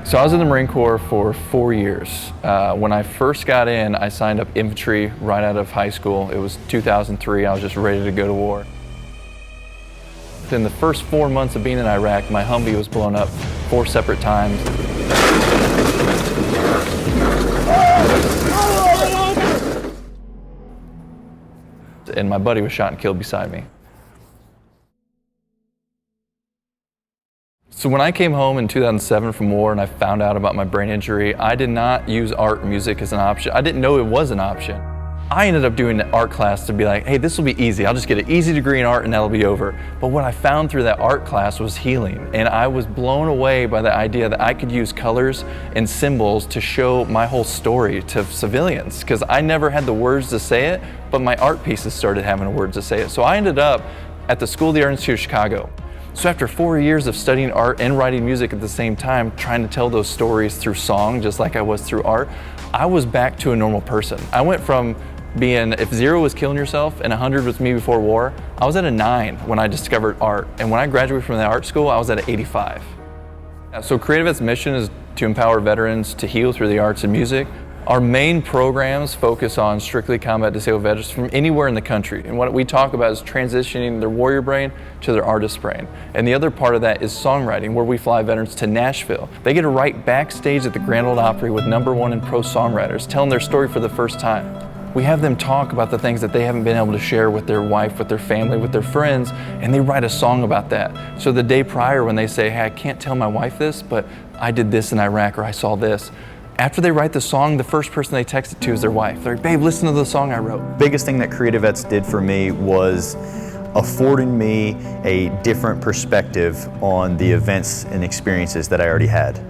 So I was in the Marine Corps for 4 years. When I first got in, I signed up infantry right out of high school. It was 2003, I was just ready to go to war. Within the first 4 months of being in Iraq, my Humvee was blown up 4 separate times. And my buddy was shot and killed beside me. So when I came home in 2007 from war and I found out about my brain injury, I did not use art and music as an option. I didn't know it was an option. I ended up doing an art class to be like, hey, this will be easy. I'll just get an easy degree in art and that'll be over. But what I found through that art class was healing. And I was blown away by the idea that I could use colors and symbols to show my whole story to civilians. Because I never had the words to say it, but my art pieces started having the words to say it. So I ended up at the School of the Art Institute of Chicago. So after 4 years of studying art and writing music at the same time, trying to tell those stories through song, just like I was through art, I was back to a normal person. I went from being, if 0 was killing yourself and 100 was me before war, I was at a 9 when I discovered art. And when I graduated from the art school, I was at an 85. So CreatiVets' mission is to empower veterans to heal through the arts and music. Our main programs focus on strictly combat disabled veterans from anywhere in the country. And what we talk about is transitioning their warrior brain to their artist brain. And the other part of that is songwriting, where we fly veterans to Nashville. They get to write backstage at the Grand Ole Opry with #1 and pro songwriters, telling their story for the first time. We have them talk about the things that they haven't been able to share with their wife, with their family, with their friends, and they write a song about that. So the day prior when they say, hey, I can't tell my wife this, but I did this in Iraq or I saw this, after they write the song, the first person they text it to is their wife. They're like, babe, listen to the song I wrote. Biggest thing that CreatiVets did for me was affording me a different perspective on the events and experiences that I already had.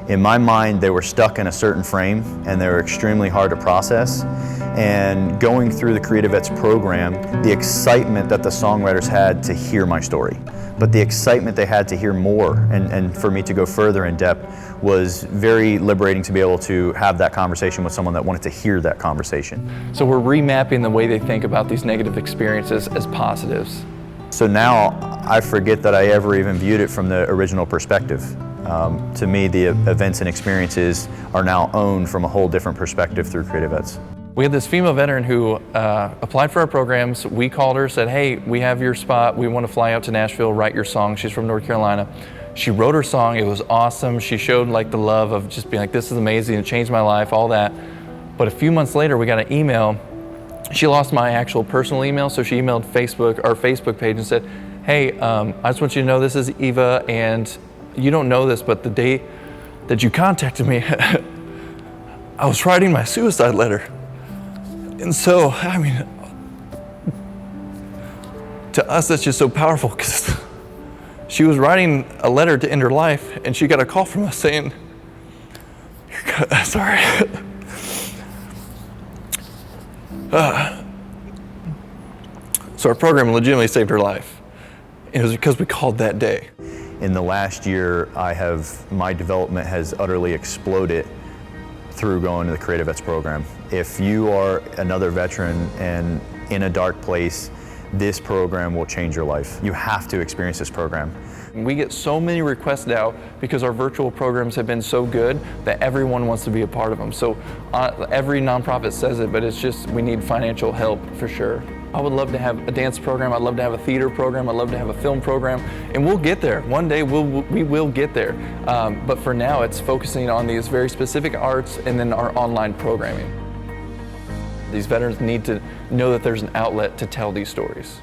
In my mind, they were stuck in a certain frame and they were extremely hard to process. And going through the CreatiVets program, the excitement that the songwriters had to hear my story, but the excitement they had to hear more and for me to go further in depth was very liberating to be able to have that conversation with someone that wanted to hear that conversation. So we're remapping the way they think about these negative experiences as positives. So now I forget that I ever even viewed it from the original perspective. To me, the events and experiences are now owned from a whole different perspective through CreatiVets. We had this female veteran who applied for our programs. We called her, said, hey, we have your spot. We want to fly out to Nashville, write your song. She's from North Carolina. She wrote her song. It was awesome. She showed like the love of just being like, this is amazing. It changed my life, all that. But a few months later, we got an email. She lost my actual personal email, so she emailed our Facebook page and said, hey, I just want you to know this is Eva, and you don't know this, but the day that you contacted me, I was writing my suicide letter. And so, I mean, to us, that's just so powerful because she was writing a letter to end her life and she got a call from us saying, sorry. So our program legitimately saved her life. And it was because we called that day. In the last year, my development has utterly exploded through going to the CreatiVets program. If you are another veteran and in a dark place, this program will change your life. You have to experience this program. We get so many requests now because our virtual programs have been so good that everyone wants to be a part of them. So every nonprofit says it, but it's just we need financial help for sure. I would love to have a dance program, I'd love to have a theater program, I'd love to have a film program, and we'll get there. One day we will get there. But for now, it's focusing on these very specific arts and then our online programming. These veterans need to know that there's an outlet to tell these stories.